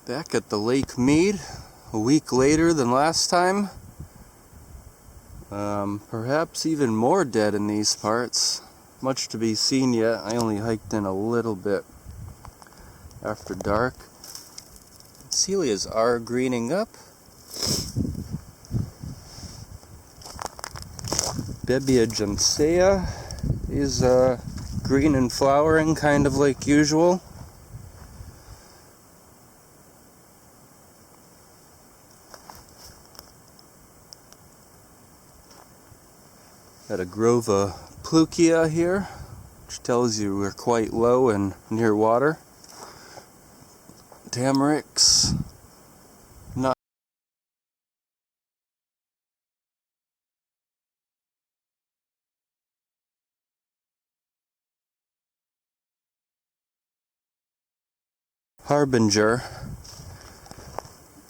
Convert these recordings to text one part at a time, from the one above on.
Back at the Lake Mead, a week later than last time. Perhaps even more dead in these parts. Much to be seen yet. I only hiked in a little bit after dark. Celias are greening up. Bebia Jansea is green and flowering, kind of like usual. Got a grove of Plukia here, which tells you we're quite low and near water. Tamaricks. Not harbinger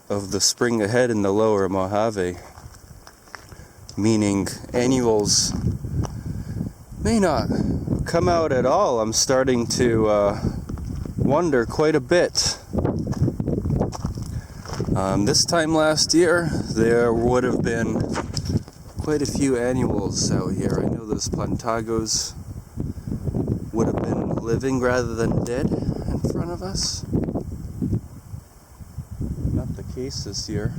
of the spring ahead in the lower Mohave. Meaning annuals may not come out at all. I'm starting to wonder quite a bit. This time last year, there would have been quite a few annuals out here. I know those plantagos would have been living rather than dead in front of us. Not the case this year.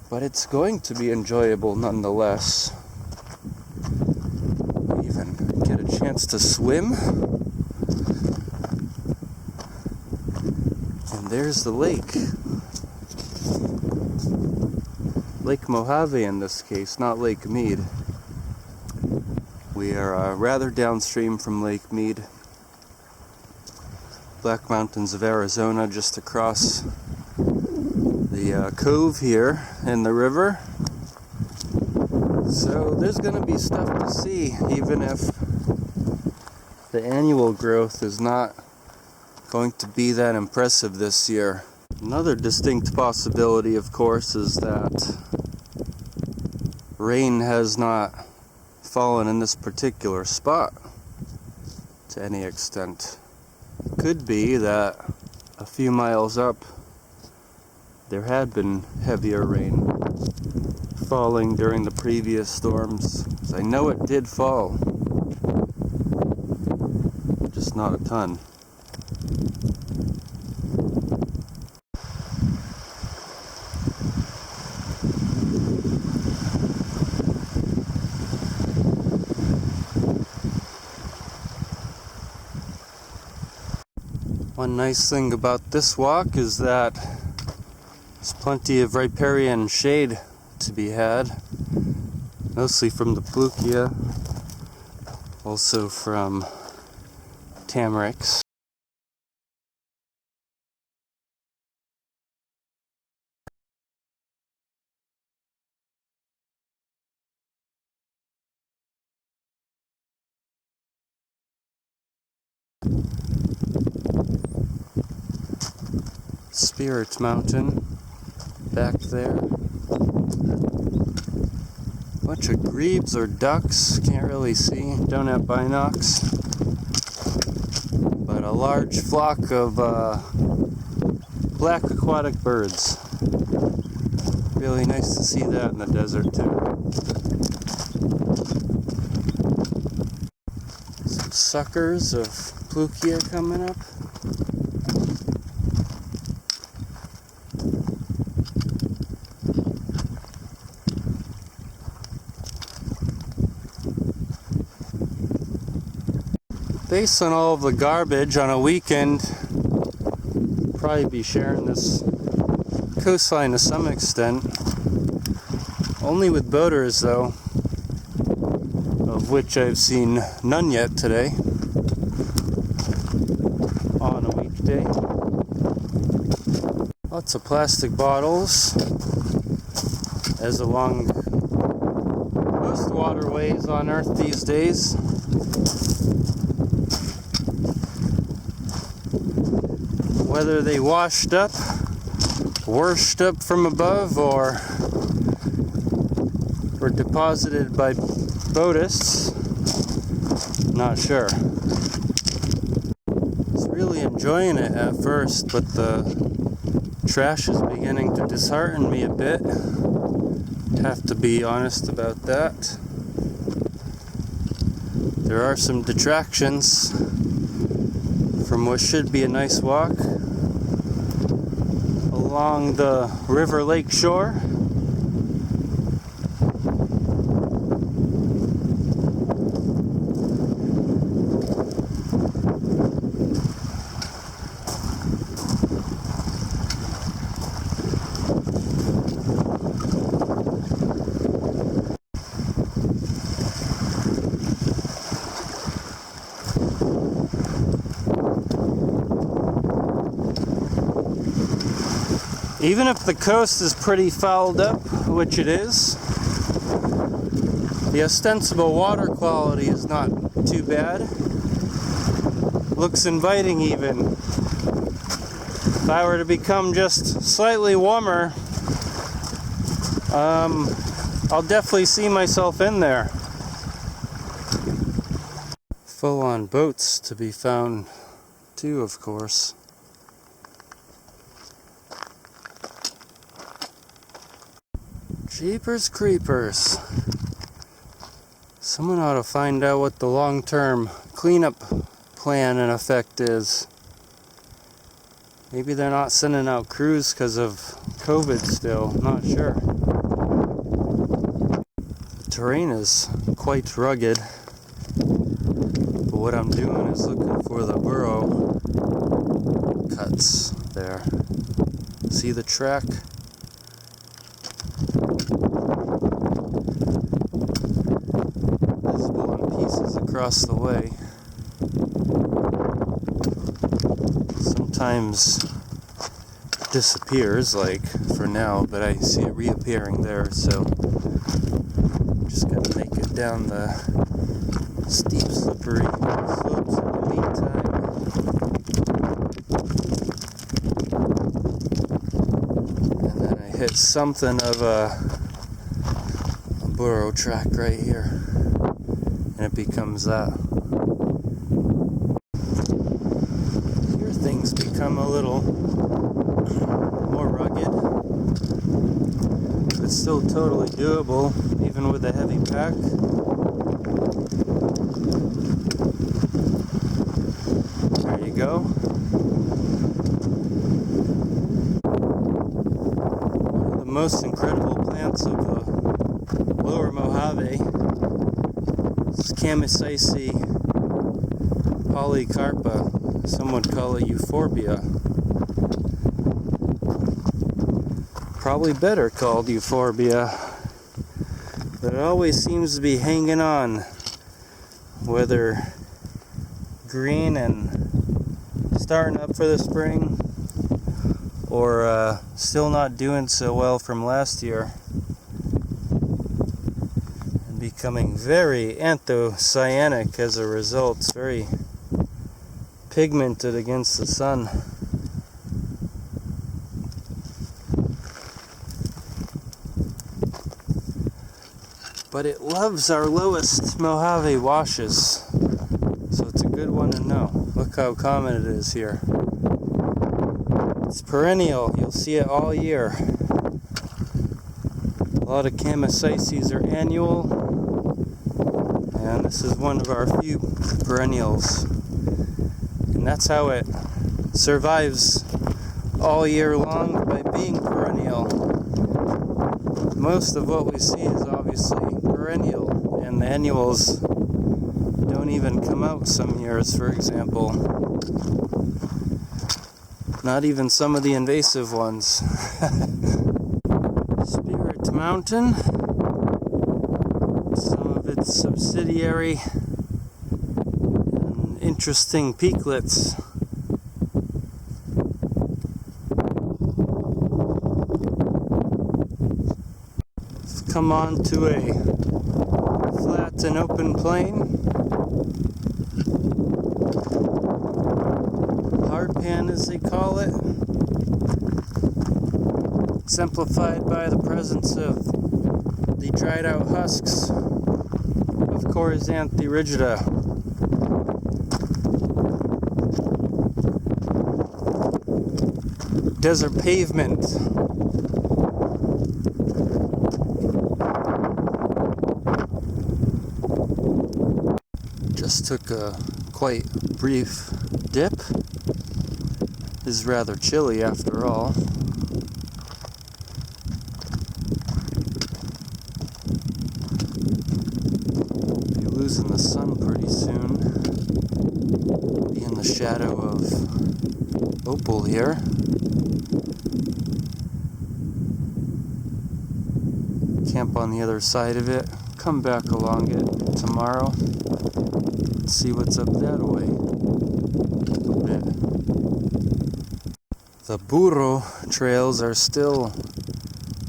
But it's going to be enjoyable nonetheless. Even get a chance to swim. And there's the lake. Lake Mohave in this case, not Lake Mead. We are rather downstream from Lake Mead. Black Mountains of Arizona just across the cove here in the river. So there's going to be stuff to see, even if the annual growth is not going to be that impressive this year. Another distinct possibility, of course, is that rain has not fallen in this particular spot to any extent. Could be that a few miles up there had been heavier rain falling during the previous storms. I know it did fall, just not a ton. One nice thing about this walk is that there's plenty of riparian shade to be had, mostly from the Plukia, also from tamaricks. Spirit Mountain back there. Bunch of grebes or ducks, can't really see, don't have binocs. But a large flock of black aquatic birds. Really nice to see that in the desert too. Some suckers of Plukia coming up. Based on all of the garbage on a weekend, probably be sharing this coastline to some extent. Only with boaters though, of which I've seen none yet today on a weekday. Lots of plastic bottles, as along most waterways on Earth these days. Whether they washed up from above, or were deposited by boatists, not sure. I was really enjoying it at first, but the Trash is beginning to dishearten me a bit. Have to be honest about that. There are some detractions from what should be a nice walk along the river lake shore. Even if the coast is pretty fouled up, which it is, the ostensible water quality is not too bad. Looks inviting even. If I were to become just slightly warmer, I'll definitely see myself in there. Full-on boats to be found too, of course. Jeepers creepers. Someone ought to find out what the long-term cleanup plan in effect is. Maybe they're not sending out crews because of COVID still, not sure. The terrain is quite rugged, but what I'm doing is looking for the burrow cuts there. See the track? Across the way. Sometimes it disappears, like for now, but I see it reappearing there, so I'm just gonna make it down the steep, slippery slopes in the meantime. And then I hit something of a burrow track right here. And it becomes that. Here things become a little more rugged, but still totally doable, even with a heavy pack. There you go. One of the most incredible plants of the lower Mohave. Camissaceae polycarpa, some would call it euphorbia. Probably better called euphorbia, but it always seems to be hanging on, whether green and starting up for the spring, or still not doing so well from last year. Becoming very anthocyaninic as a result. It's very pigmented against the sun. But it loves our lowest Mohave washes, so it's a good one to know. Look how common it is here. It's perennial, you'll see it all year. A lot of Camissaceae are annual, and this is one of our few perennials. And that's how it survives all year long, by being perennial. Most of what we see is obviously perennial, and the annuals don't even come out some years, for example. Not even some of the invasive ones. Spirit Mountain, some of its subsidiary and interesting peaklets. We've come on to a flat and open plain. Hardpan, as they call it, exemplified by the presence of the dried out husks of Coryzanthe rigida. desert pavement. Just took a quite brief dip. It is rather chilly after all. Be losing the sun pretty soon. Be in the shadow of Opal here. Camp on the other side of it. Come back along it tomorrow. See what's up that way. A bit. The burro trails are still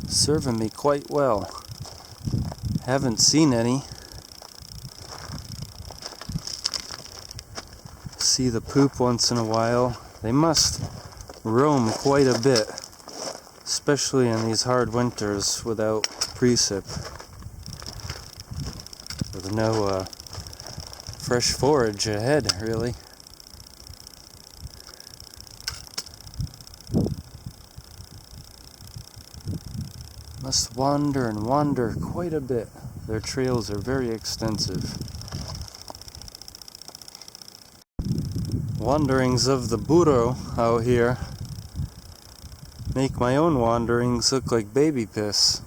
serving me quite well. Haven't seen any. See the poop once in a while. They must roam quite a bit, especially in these hard winters without precip, with no fresh forage ahead, really. Must wander and wander quite a bit. Their trails are very extensive. Wanderings of the burro out here make my own wanderings look like baby piss.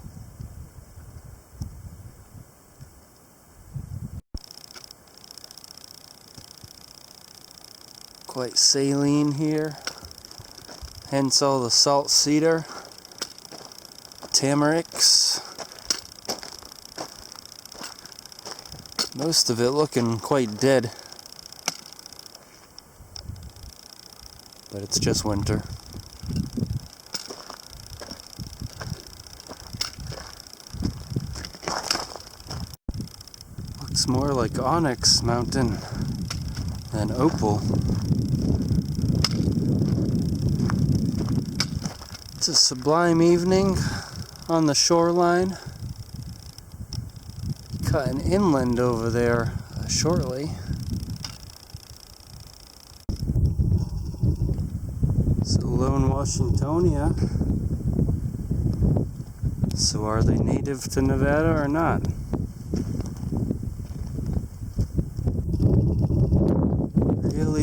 Quite saline here, hence all the salt cedar, tamarix. Most of it looking quite dead, but it's just winter. Looks more like Onyx Mountain than Opal. It's a sublime evening on the shoreline. Cutting inland over there shortly. So lone Washingtonia. So are they native to Nevada or not?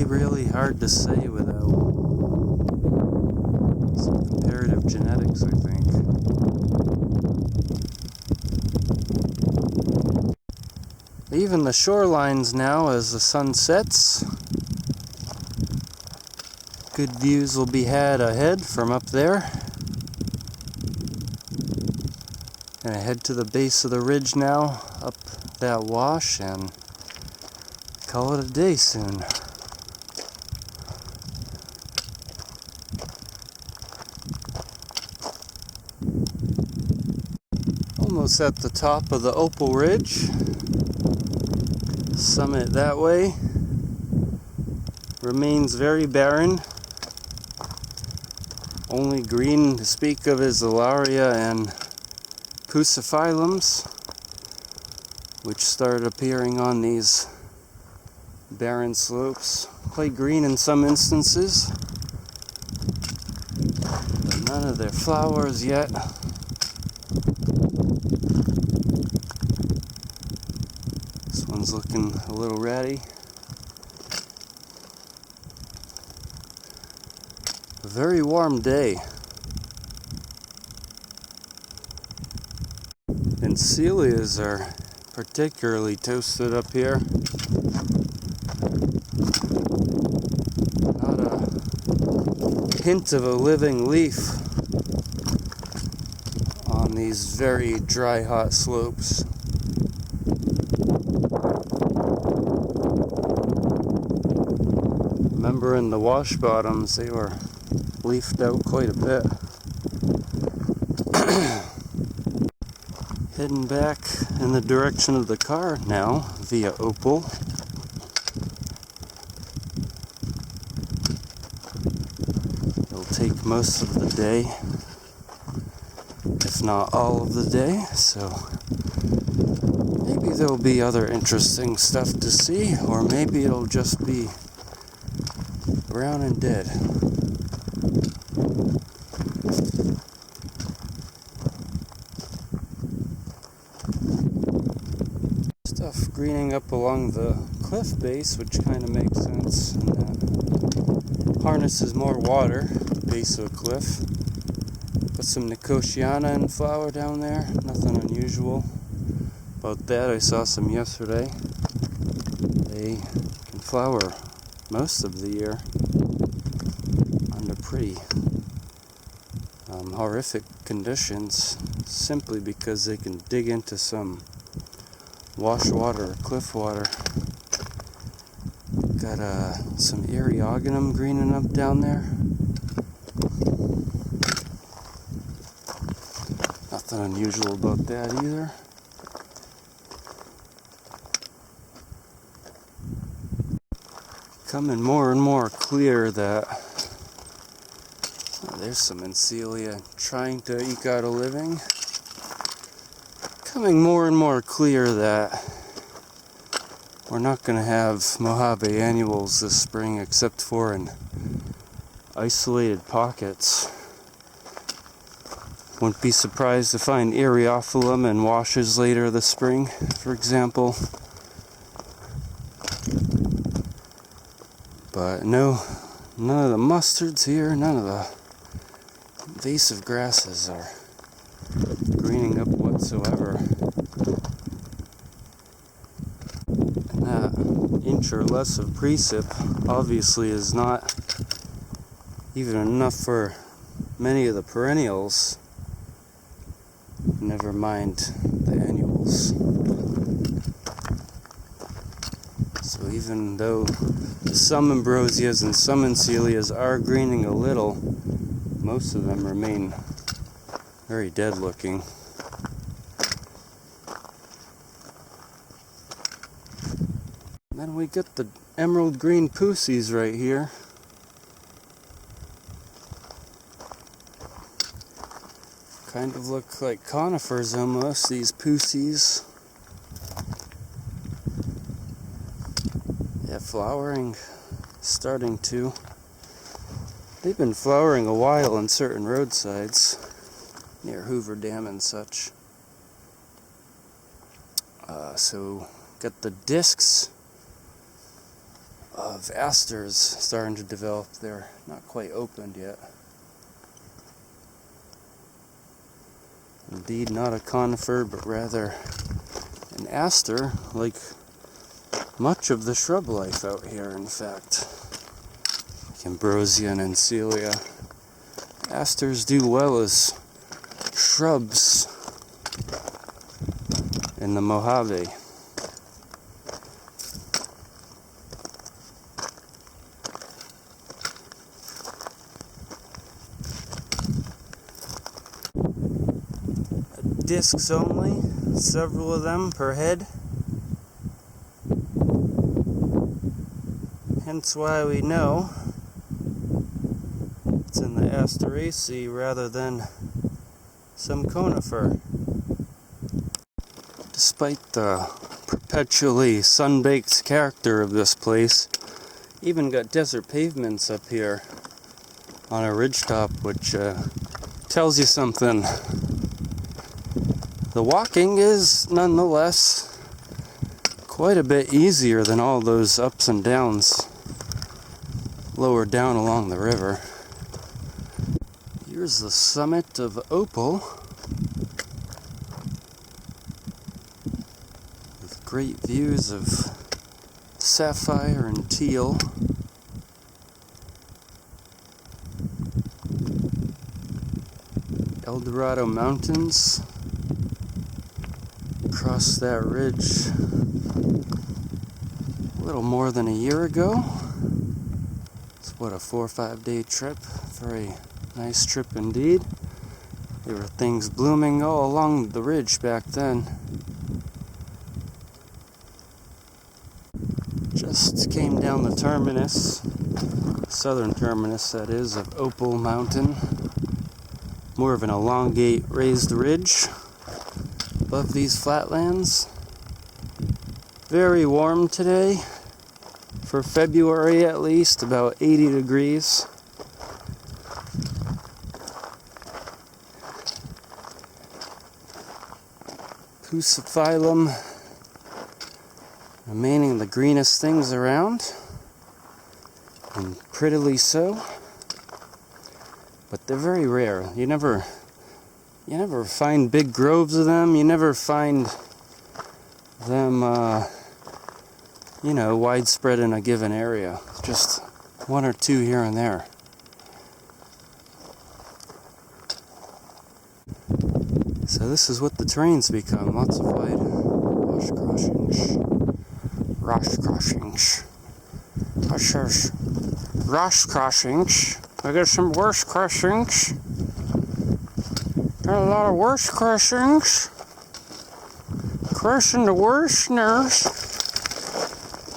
Really hard to say without some comparative genetics, I think. Even the shorelines now as the sun sets. Good views will be had ahead from up there. Gonna head to the base of the ridge now, up that wash, and call it a day soon. Almost at the top of the Opal Ridge. Summit that way. Remains very barren. Only green to speak of is Alaria and Pusiphyllums, which started appearing on these barren slopes. Quite green in some instances, but none of their flowers yet. This one's looking a little ratty. A very warm day. And Celias are particularly toasted up here. Not a hint of a living leaf on these very dry, hot slopes. Remember in the wash bottoms they were leafed out quite a bit. Heading back in the direction of the car now via Opal. It'll take most of the day, if not all of the day, so maybe there'll be other interesting stuff to see, or maybe it'll just be brown and dead. greening up along the cliff base, which kind of makes sense. And that harnesses more water at the base of a cliff. Put some nicotiana in flower down there, nothing unusual about that. I saw some yesterday. They can flower most of the year under pretty horrific conditions, simply because they can dig into some wash water or cliff water. Got some eriogonum greening up down there. Nothing unusual about that either. Coming more and more clear that there's some Encelia trying to eke out a living. Becoming more and more clear that we're not going to have Mohave annuals this spring except for in isolated pockets. Wouldn't be surprised to find Eriophyllum in washes later this spring, for example. But no, none of the mustards here, none of the invasive grasses are greening up whatsoever. And that inch or less of precip obviously is not even enough for many of the perennials, never mind the annuals. So even though some ambrosias and some Encelias are greening a little, most of them remain very dead looking. And then we get the emerald green pussies right here. Kind of look like conifers almost, these pussies. Yeah, flowering, starting to. They've been flowering a while on certain roadsides, near Hoover Dam and such. So, got the discs of asters starting to develop. They're not quite opened yet. Indeed, not a conifer, but rather an aster, like much of the shrub life out here, in fact. Ambrosia and Encelia. Asters do well as shrubs in the Mohave. Discs only, several of them per head. Hence why we know it's in the Asteraceae rather than some conifer. Despite the perpetually sun-baked character of this place, even got desert pavements up here on a ridgetop, which tells you something. The walking is nonetheless quite a bit easier than all those ups and downs lower down along the river. Here's the summit of Opal, with great views of sapphire and teal. Eldorado Mountains across that ridge a little more than a year ago. It's what, a 4 or 5 day trip. Very nice trip indeed. There were things blooming all along the ridge back then. Just came down the terminus, southern terminus that is, of Opal Mountain. More of an elongate raised ridge above these flatlands. Very warm today, for February at least, about 80 degrees. Pusiphyllum remaining the greenest things around, and prettily so. But they're very rare. You never find big groves of them. You never find them, widespread in a given area. Just one or two here and there. So this is what the terrain's become. Lots of wide wash crossings. Rosh crossings. Rosh crossings. I got some worse crossings. Got a lot of worse crossings. Crossing the worst nurse.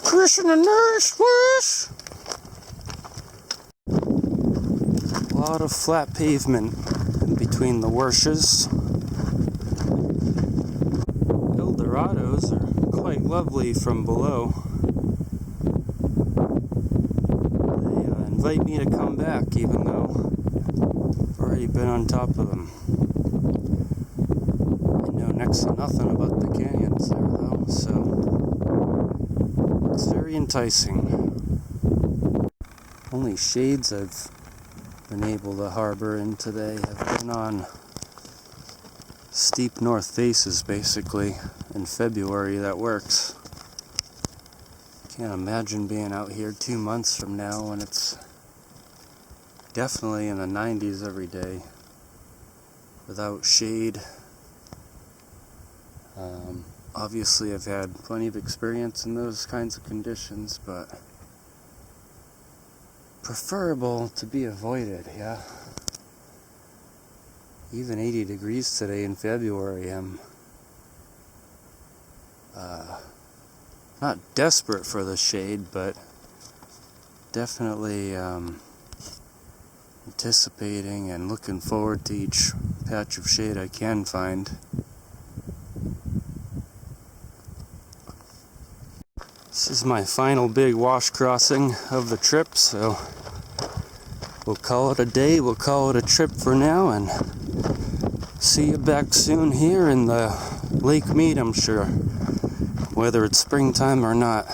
Crossing the nurse worse. A lot of flat pavement in between the worshes. Eldorados are quite lovely from below. They invite me to come back even though I've already been on top of them. I know next to nothing about the canyons there though, so it's very enticing. Only shades I've been able to harbor in today have been on steep north faces, basically. In February, that works. Can't imagine being out here 2 months from now when it's definitely in the 90s every day without shade. Obviously, I've had plenty of experience in those kinds of conditions, but preferable to be avoided, yeah. Even 80 degrees today in February, I'm not desperate for the shade, but definitely anticipating and looking forward to each patch of shade I can find. This is my final big wash crossing of the trip, so we'll call it a day, we'll call it a trip for now, and see you back soon here in the Lake Mead, I'm sure, whether it's springtime or not.